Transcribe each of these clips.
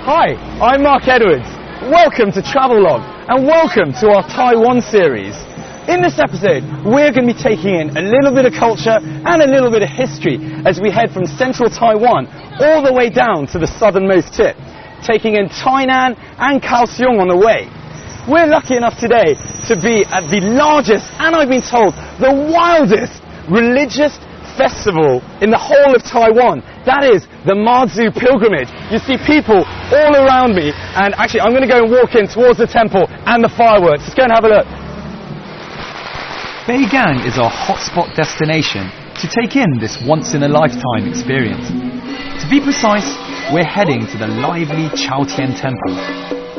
Hi, I'm Mark Edwards. Welcome to Travelogue and welcome to our Taiwan series. In this episode, we're going to be taking in a little bit of culture and a little bit of history as we head from central Taiwan all the way down to the southernmost tip, taking in Tainan and Kaohsiung on the way. We're lucky enough today to be at the largest, and I've been told, the wildest religious festival in the whole of Taiwan. That is the Mazu pilgrimage. You see people all around me, and actually I'm going to go and walk in towards the temple and the fireworks. Let's go and have a look. Beigang is our hotspot destination to take in this once-in-a-lifetime experience. To be precise, we're heading to the lively Chaotian Temple,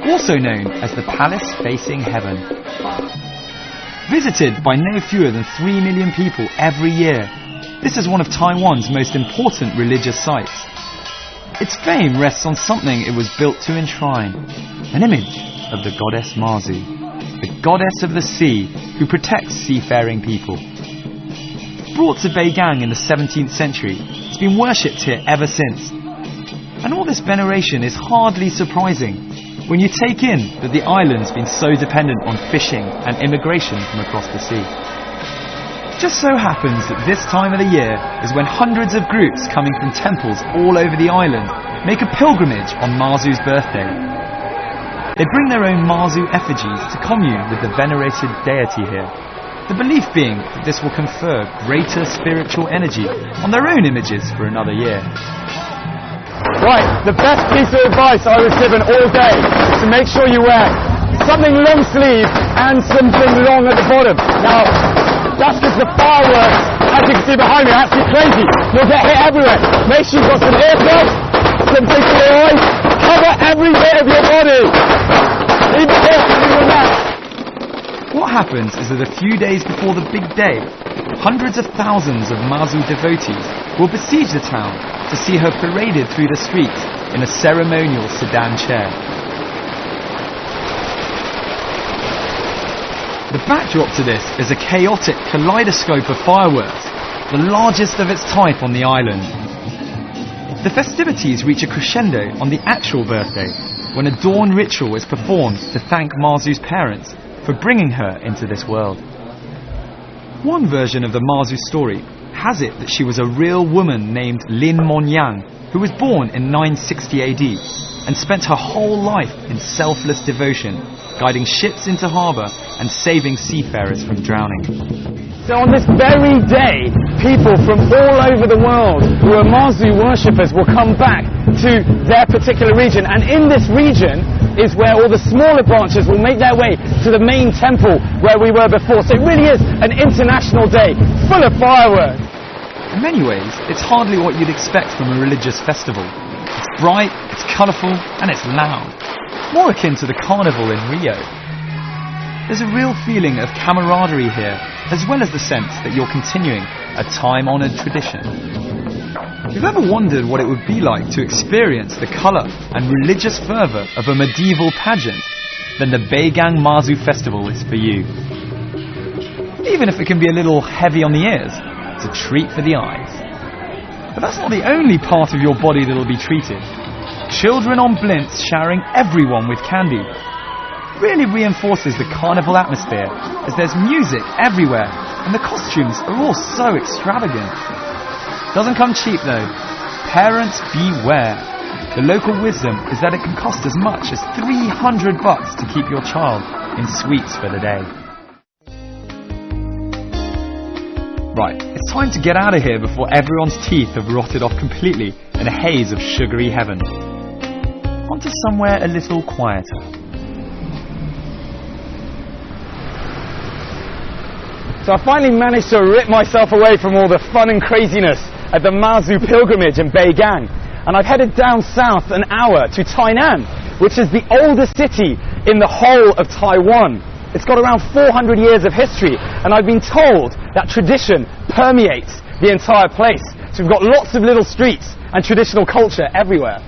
also known as the Palace Facing Heaven. Visited by no fewer than 3 million people every year, this is one of Taiwan's most important religious sites. Its fame rests on something it was built to enshrine, an image of the goddess Mazu, the goddess of the sea who protects seafaring people. Brought to Beigang in the 17th century, it's been worshipped here ever since. And all this veneration is hardly surprising when you take in that the island's been so dependent on fishing and immigration from across the sea. Just so happens that this time of the year is when hundreds of groups coming from temples all over the island make a pilgrimage on Mazu's birthday. They bring their own Mazu effigies to commune with the venerated deity here, the belief being that this will confer greater spiritual energy on their own images for another year. Right, the best piece of advice I was given all day is to make sure you wear something long sleeve and something long at the bottom. Now, that's because the fireworks, as you can see behind me, are absolutely crazy. You'll get hit everywhere. Make sure you've got some earplugs, some things for your eyes, cover every bit of your body. Even your neck. What happens is that a few days before the big day, hundreds of thousands of Mazu devotees will besiege the town to see her paraded through the streets in a ceremonial sedan chair. The backdrop to this is a chaotic kaleidoscope of fireworks, the largest of its type on the island. The festivities reach a crescendo on the actual birthday, when a dawn ritual is performed to thank Mazu's parents for bringing her into this world. One version of the Mazu story has it that she was a real woman named Lin Monyang, who was born in 960 AD and spent her whole life in selfless devotion, guiding ships into harbour and saving seafarers from drowning. So on this very day, people from all over the world who are Mazu worshippers will come back to their particular region, and in this region is where all the smaller branches will make their way to the main temple where we were before. So it really is an international day, full of fireworks. In many ways, it's hardly what you'd expect from a religious festival. It's bright, it's colourful, and it's loud. More akin to the carnival in Rio. There's a real feeling of camaraderie here, as well as the sense that you're continuing a time-honoured tradition. If you've ever wondered what it would be like to experience the colour and religious fervour of a medieval pageant, then the Beigang Mazu Festival is for you. Even if it can be a little heavy on the ears, it's a treat for the eyes. But that's not the only part of your body that'll be treated. Children on blimps showering everyone with candy really reinforces the carnival atmosphere, as there's music everywhere and the costumes are all so extravagant. Doesn't come cheap though. Parents beware. The local wisdom is that it can cost as much as $300 to keep your child in sweets for the day. Right, it's time to get out of here before everyone's teeth have rotted off completely in a haze of sugary heaven. Onto somewhere a little quieter. So I finally managed to rip myself away from all the fun and craziness at the Mazu pilgrimage in Beigang, and I've headed down south an hour to Tainan, which is the oldest city in the whole of Taiwan. It's got around 400 years of history, and I've been told that tradition permeates the entire place. So we've got lots of little streets and traditional culture everywhere.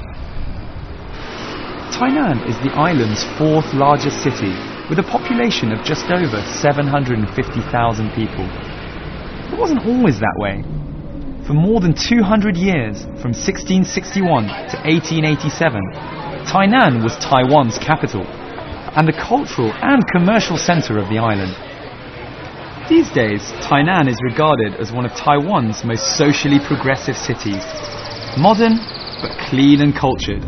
Tainan is the island's fourth largest city, with a population of just over 750,000 people. It wasn't always that way. For more than 200 years, from 1661 to 1887, Tainan was Taiwan's capital and the cultural and commercial centre of the island. These days, Tainan is regarded as one of Taiwan's most socially progressive cities. Modern, but clean and cultured,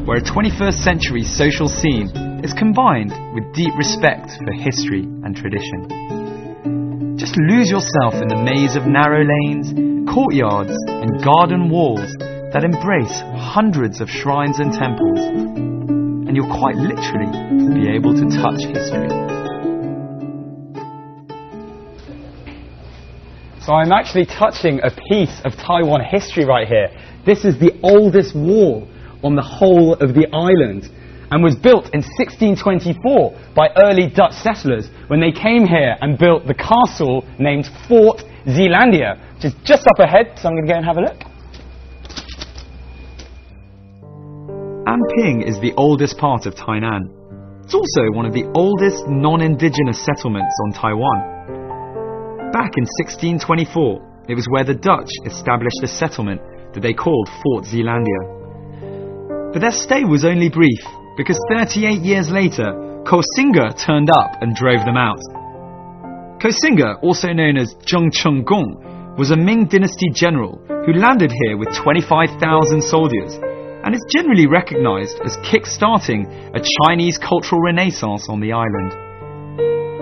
where a 21st century social scene is combined with deep respect for history and tradition. Just lose yourself in the maze of narrow lanes, courtyards and garden walls that embrace hundreds of shrines and temples, and you'll quite literally be able to touch history. So I'm actually touching a piece of Taiwan history right here. This is the oldest wall on the whole of the island and was built in 1624 by early Dutch settlers when they came here and built the castle named Fort Zeelandia, which is just up ahead, so I'm going to go and have a look. Anping is the oldest part of Tainan. It's also one of the oldest non-indigenous settlements on Taiwan. Back in 1624, it was where the Dutch established a settlement that they called Fort Zeelandia. But their stay was only brief, because 38 years later, Koxinga turned up and drove them out. Koxinga, also known as Zheng Chenggong, was a Ming dynasty general who landed here with 25,000 soldiers, and is generally recognized as kick-starting a Chinese cultural renaissance on the island.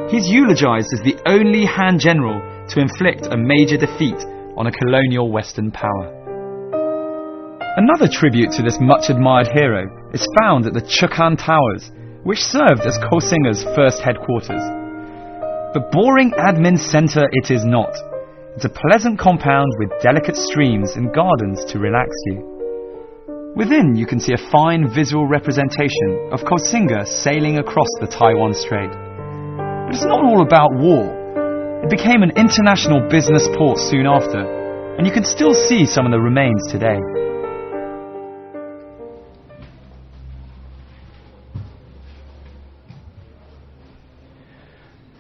He's eulogized as the only Han general to inflict a major defeat on a colonial Western power. Another tribute to this much-admired hero is found at the Chukkan Towers, which served as Koxinga's first headquarters. But boring admin centre it is not. It's a pleasant compound with delicate streams and gardens to relax you. Within, you can see a fine visual representation of Koxinga sailing across the Taiwan Strait. But it's not all about war. It became an international business port soon after, and you can still see some of the remains today.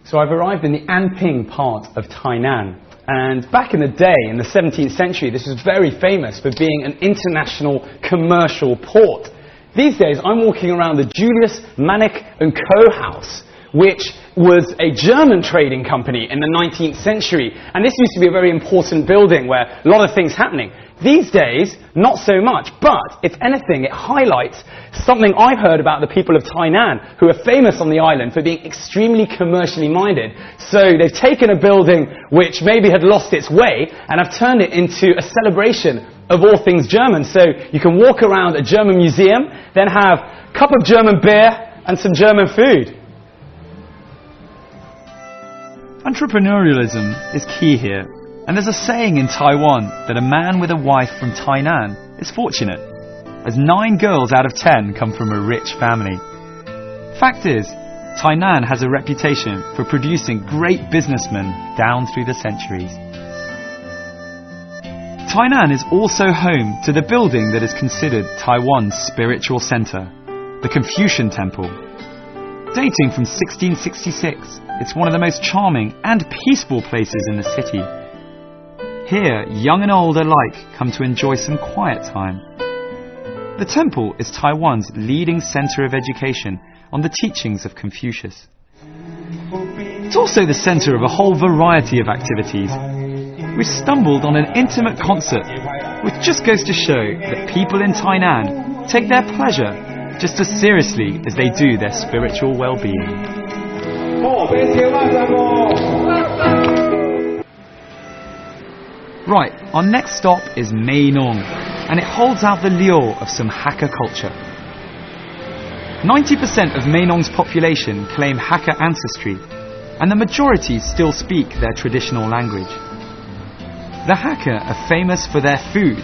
So I've arrived in the Anping part of Tainan. And back in the day, in the 17th century, this was very famous for being an international commercial port. These days, I'm walking around the Julius Manick & Co. house, which was a German trading company in the 19th century. And this used to be a very important building where a lot of things happening. These days, not so much, but if anything, it highlights something I've heard about the people of Tainan, who are famous on the island for being extremely commercially minded. So they've taken a building which maybe had lost its way and have turned it into a celebration of all things German. So you can walk around a German museum, then have a cup of German beer and some German food. Entrepreneurialism is key here. And there's a saying in Taiwan that a man with a wife from Tainan is fortunate, as 9 girls out of 10 come from a rich family. Fact is, Tainan has a reputation for producing great businessmen down through the centuries. Tainan is also home to the building that is considered Taiwan's spiritual centre, the Confucian Temple. Dating from 1666, it's one of the most charming and peaceful places in the city. Here, young and old alike come to enjoy some quiet time. The temple is Taiwan's leading centre of education on the teachings of Confucius. It's also the centre of a whole variety of activities. We stumbled on an intimate concert, which just goes to show that people in Tainan take their pleasure just as seriously as they do their spiritual well-being. Right, our next stop is Meinong, and it holds out the lure of some Hakka culture. 90% of Meinong's population claim Hakka ancestry, and the majority still speak their traditional language. The Hakka are famous for their food,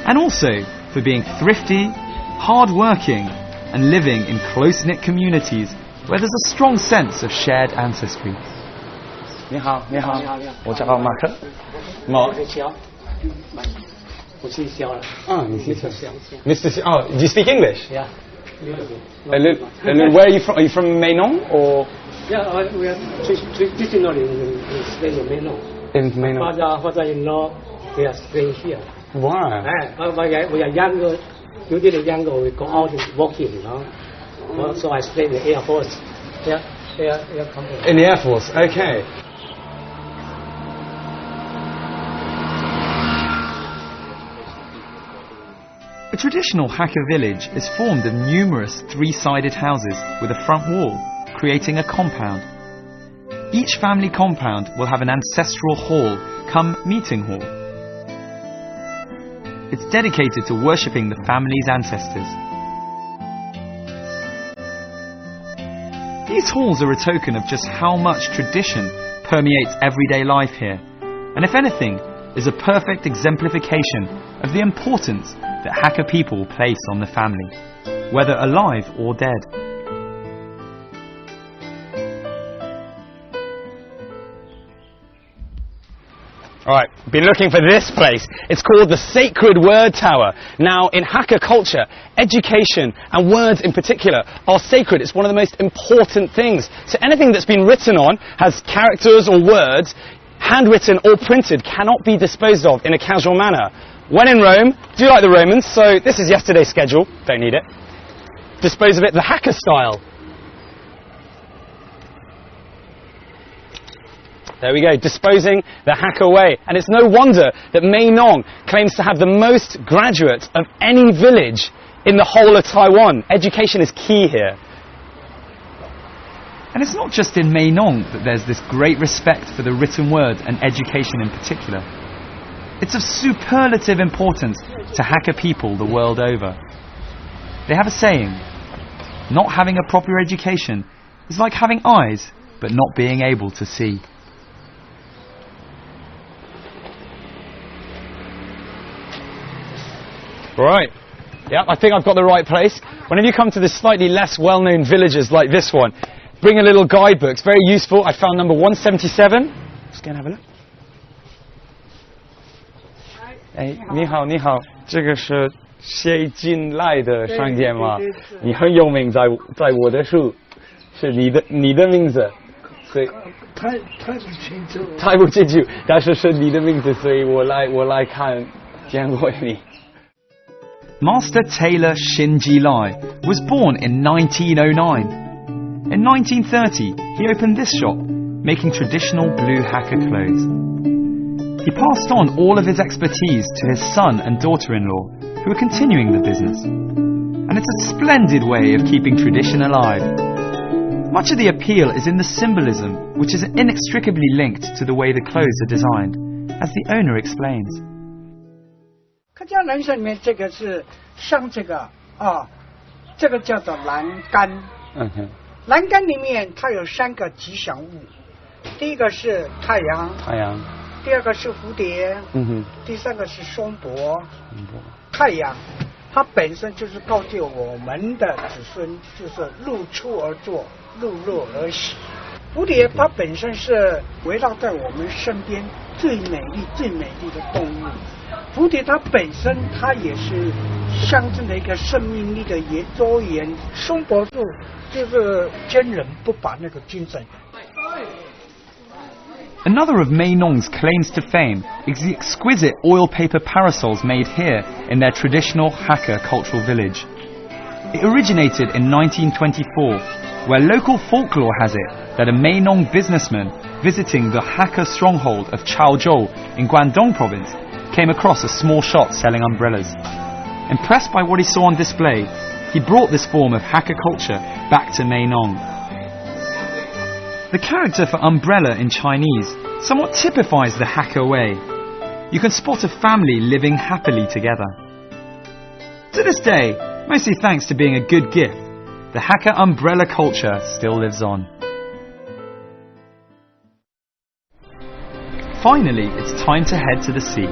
and also for being thrifty, hard-working, and living in close-knit communities where there's a strong sense of shared ancestry. 你好，你好，我叫马克。Mark. Mr. Xiao. Oh, do you speak English? Yeah. Where are you from? Are you from Meinong or? Yeah, we are traditionally staying in Meinong. In Meinong. Father-in-law, they are staying here. Wow. We are younger usually young girl will go out walking, So I stay in the Air Force, air company. In the Air Force, okay. A traditional Hakka village is formed of numerous three-sided houses with a front wall, creating a compound. Each family compound will have an ancestral hall, come meeting hall. It's dedicated to worshipping the family's ancestors. These halls are a token of just how much tradition permeates everyday life here, and if anything, is a perfect exemplification of the importance that Hakka people place on the family, whether alive or dead. Alright, been looking for this place. It's called the Sacred Word Tower. Now, in Hakka culture, education and words in particular are sacred. It's one of the most important things. So anything that's been written on, has characters or words, handwritten or printed, cannot be disposed of in a casual manner. When in Rome, do like the Romans, so this is yesterday's schedule, don't need it. Dispose of it the Hakka style. There we go, disposing the Hakka way. And it's no wonder that Mae Nong claims to have the most graduates of any village in the whole of Taiwan. Education is key here. And it's not just in Mae Nong that there's this great respect for the written word and education in particular. It's of superlative importance to Hakka people the world over. They have a saying, not having a proper education is like having eyes but not being able to see. Right. Yeah, I think I've got the right place. Whenever you come to the slightly less well-known villages like this one, bring a little guidebook. It's very useful. I found number 177. Let's go and have a look. 哎，你好，你好，这个是谁进来的商店吗？你很有名，在我的书，是你的名字，所以猜不清楚，但是是你的名字，所以我来看，见过你。 Master tailor Shin Ji-lai was born in 1909. In 1930, he opened this shop, making traditional blue Hakka clothes. He passed on all of his expertise to his son and daughter-in-law, who are continuing the business. And it's a splendid way of keeping tradition alive. Much of the appeal is in the symbolism, which is inextricably linked to the way the clothes are designed, as the owner explains. 客家人参里面这个是像这个这个叫做栏杆。栏杆里面它有3个吉祥物，第一个是太阳，第二个是蝴蝶，第3个是松柏。太阳，它本身就是告诫我们的子孙，就是入出而作，入肉而息。蝴蝶它本身是围绕在我们身边最美丽的动物。 蝴蝶它本身它也是象征的一个生命力的周延，松柏树就是坚韧不拔那个精神。 Another of Mae Nong's claims to fame is the exquisite oil paper parasols made here in their traditional Hakka cultural village. It originated in 1924, where local folklore has it that a Mae Nong businessman visiting the Hakka stronghold of Chaozhou in Guangdong province came across a small shop selling umbrellas. Impressed by what he saw on display, he brought this form of Hakka culture back to Mae Nong. The character for umbrella in Chinese somewhat typifies the Hakka way. You can spot a family living happily together. To this day, mostly thanks to being a good gift, the Hakka umbrella culture still lives on. Finally, it's time to head to the sea.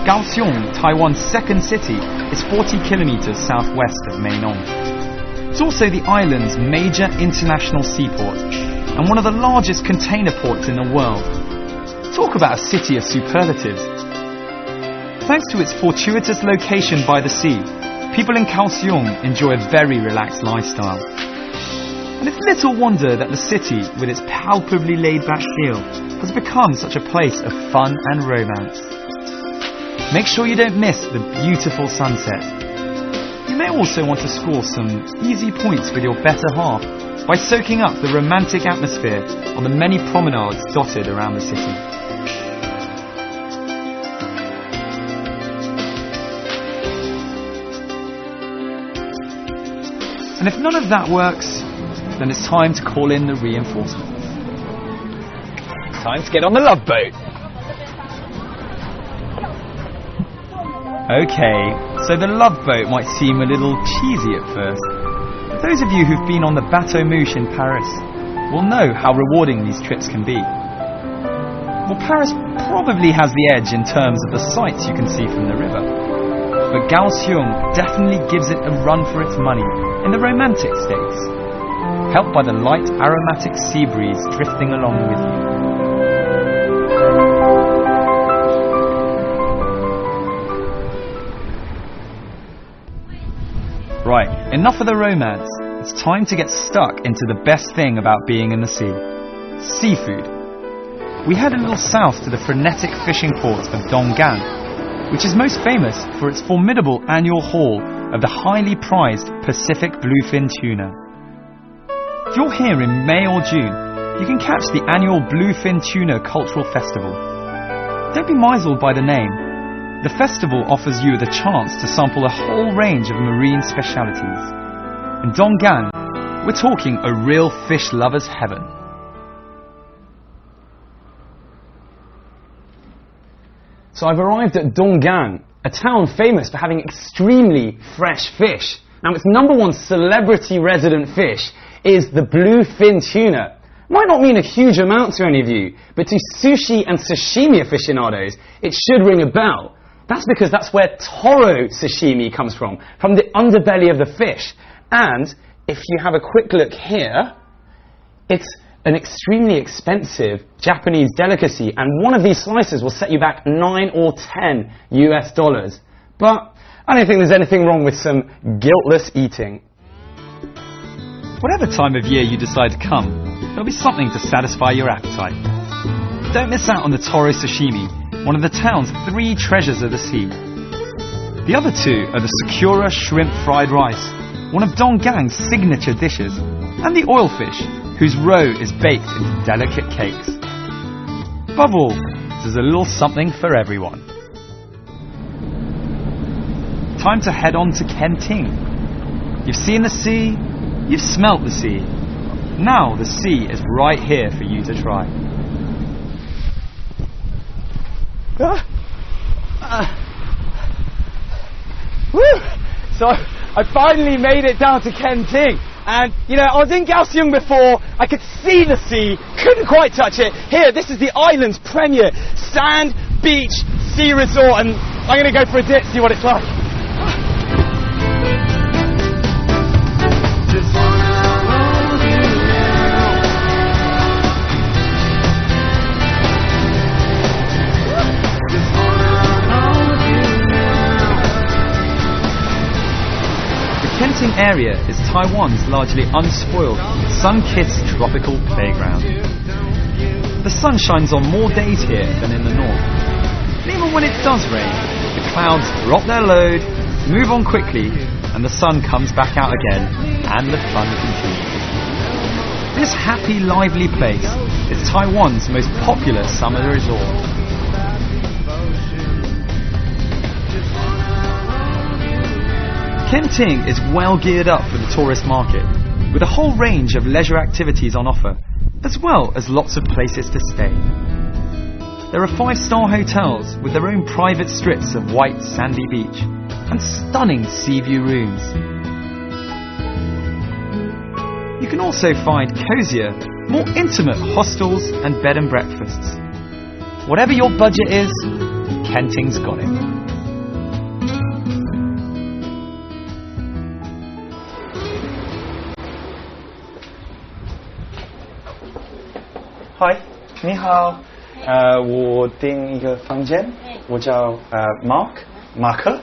Kaohsiung, Taiwan's second city, is 40 kilometers southwest of Mae Nong. It's also the island's major international seaport and one of the largest container ports in the world. Talk about a city of superlatives. Thanks to its fortuitous location by the sea, people in Kaohsiung enjoy a very relaxed lifestyle. And it's little wonder that the city, with its palpably laid-back feel, has become such a place of fun and romance. Make sure you don't miss the beautiful sunset. may also want to score some easy points with your better half by soaking up the romantic atmosphere on the many promenades dotted around the city. And if none of that works, then it's time to call in the reinforcements. Time to get on the love boat. Okay, so the love boat might seem a little cheesy at first. But those of you who've been on the Bateau Mouche in Paris will know how rewarding these trips can be. Well, Paris probably has the edge in terms of the sights you can see from the river. But Kaohsiung definitely gives it a run for its money in the romantic states, helped by the light aromatic sea breeze drifting along with you. Right, enough of the romance. It's time to get stuck into the best thing about being in the sea: seafood. We head a little south to the frenetic fishing port of Donggan, which is most famous for its formidable annual haul of the highly prized Pacific bluefin tuna. If you're here in May or June, you can catch the annual Bluefin Tuna Cultural Festival. Don't be misled by the name. The festival offers you the chance to sample a whole range of marine specialities. In Donggan, we're talking a real fish lover's heaven. So I've arrived at Donggan, a town famous for having extremely fresh fish. Now, its number one celebrity resident fish is the bluefin tuna. Might not mean a huge amount to any of you, but to sushi and sashimi aficionados, it should ring a bell. That's because that's where toro sashimi comes from the underbelly of the fish. And if you have a quick look here, it's an extremely expensive Japanese delicacy, and one of these slices will set you back $9 or $10 US. But I don't think there's anything wrong with some guiltless eating. Whatever time of year you decide to come, there'll be something to satisfy your appetite. Don't miss out on the toro sashimi, one of the town's 3 treasures of the sea. The other 2 are the Sakura shrimp fried rice, one of Donggan's signature dishes, and the oilfish, whose roe is baked into delicate cakes. Above all, there's a little something for everyone. Time to head on to Kenting. You've seen the sea, you've smelt the sea. Now the sea is right here for you to try. Woo! So I finally made it down to Kenting. And, you know, I was in Kaohsiung before, I could see the sea, couldn't quite touch it. Here, this is the island's premier sand, beach, sea resort, and I'm going to go for a dip, see what it's like. The Kenting area is Taiwan's largely unspoiled, sun-kissed tropical playground. The sun shines on more days here than in the north. And even when it does rain, the clouds drop their load, move on quickly, and the sun comes back out again, and the fun continues. This happy, lively place is Taiwan's most popular summer resort. Kenting is well geared up for the tourist market, with a whole range of leisure activities on offer, as well as lots of places to stay. There are 5-star hotels with their own private strips of white sandy beach and stunning sea view rooms. You can also find cozier, more intimate hostels and bed and breakfasts. Whatever your budget is, Kenting's got it. Hi, 你好，我订一个房间，我叫Mark，马克。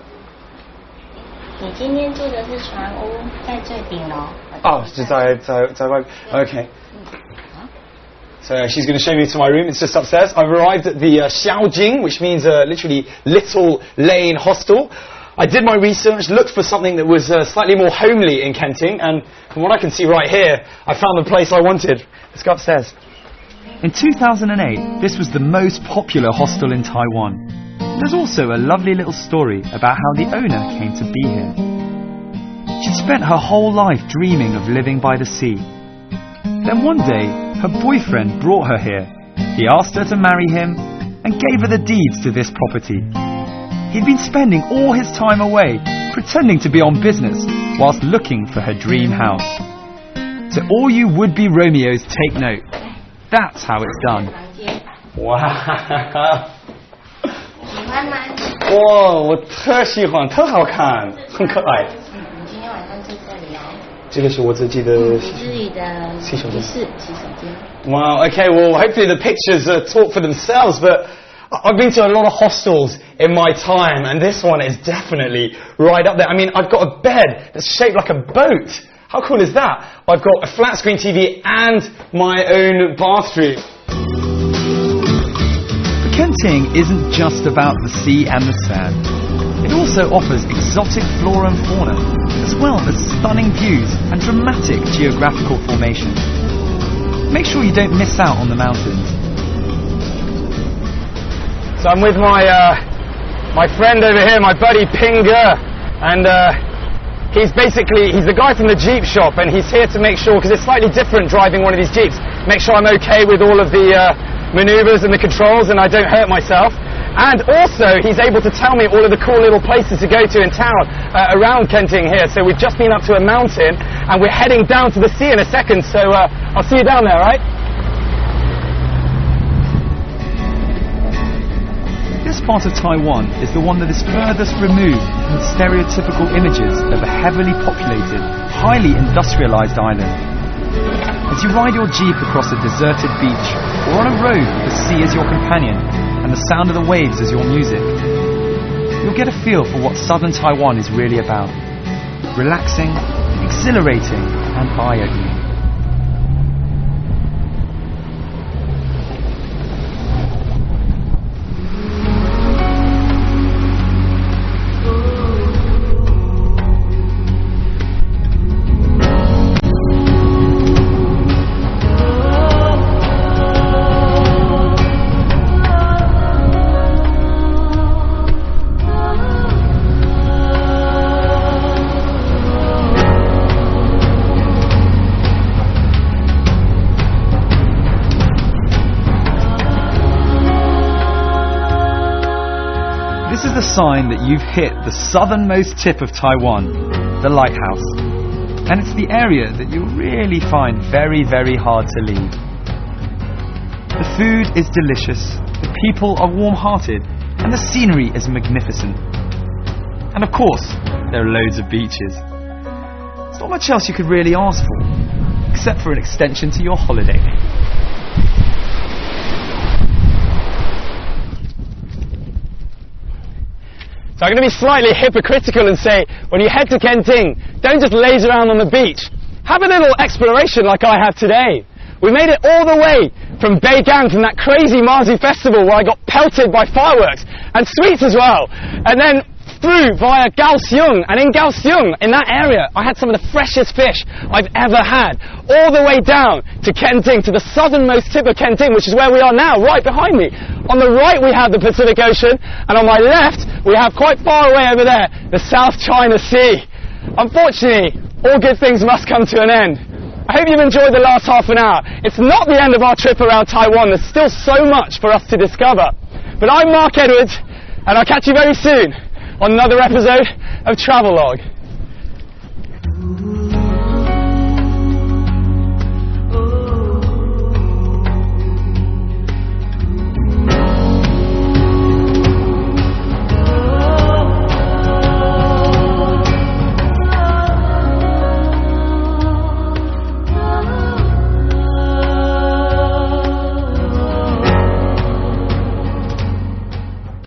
你今天住的是船屋，在最顶楼。哦，是在外。Okay. So she's going to show me to my room. It's just upstairs. I've arrived at the Xiaojing, which means literally little lane hostel. I did my research, looked for something that was slightly more homely in Kenting, and from what I can see right here, I found the place I wanted. Let's go upstairs. In 2008, this was the most popular hostel in Taiwan. There's also a lovely little story about how the owner came to be here. She'd spent her whole life dreaming of living by the sea. Then one day, her boyfriend brought her here. He asked her to marry him and gave her the deeds to this property. He'd been spending all his time away, pretending to be on business, whilst looking for her dream house. So all you would-be Romeos take note. That's how it's done. Wow. 喜欢吗？哇，我特喜欢，特好看，很可爱。你今天晚上住这里哦。这个是我自己的自己的洗手间。洗手间。Wow, okay, well, hopefully the pictures talk for themselves, but I've been to a lot of hostels in my time, and this one is definitely right up there. I mean, I've got a bed that's shaped like a boat. How cool is that? I've got a flat screen TV and my own bathroom. Kenting isn't just about the sea and the sand. It also offers exotic flora and fauna, as well as stunning views and dramatic geographical formations. Make sure you don't miss out on the mountains. So I'm with my friend over here, my buddy Ping Ge, and he's the guy from the Jeep shop, and he's here to make sure, because it's slightly different driving one of these Jeeps, make sure I'm okay with all of the maneuvers and the controls and I don't hurt myself. And also, he's able to tell me all of the cool little places to go to in town around Kenting here. So we've just been up to a mountain and we're heading down to the sea in a second. So I'll see you down there, right? This part of Taiwan is the one that is furthest removed from the stereotypical images of a heavily populated, highly industrialized island. As you ride your Jeep across a deserted beach or on a road with the sea as your companion and the sound of the waves as your music, you'll get a feel for what southern Taiwan is really about. Relaxing, exhilarating and eye-opening. This is the sign that you've hit the southernmost tip of Taiwan, the lighthouse. And it's the area that you'll really find very, very hard to leave. The food is delicious, the people are warm-hearted, and the scenery is magnificent. And of course, there are loads of beaches. There's not much else you could really ask for, except for an extension to your holiday. So I'm going to be slightly hypocritical and say, when you head to Kenting, don't just laze around on the beach. Have a little exploration like I have today. We made it all the way from Beigang, from that crazy Mazi festival where I got pelted by fireworks and sweets as well. And then through via Kaohsiung, and in Kaohsiung, in that area, I had some of the freshest fish I've ever had. All the way down to Kenting, to the southernmost tip of Kenting, which is where we are now, right behind me. On the right we have the Pacific Ocean, and on my left we have quite far away over there, the South China Sea. Unfortunately, all good things must come to an end. I hope you've enjoyed the last half an hour. It's not the end of our trip around Taiwan, there's still so much for us to discover. But I'm Mark Edwards, and I'll catch you very soon on another episode of Travelogue.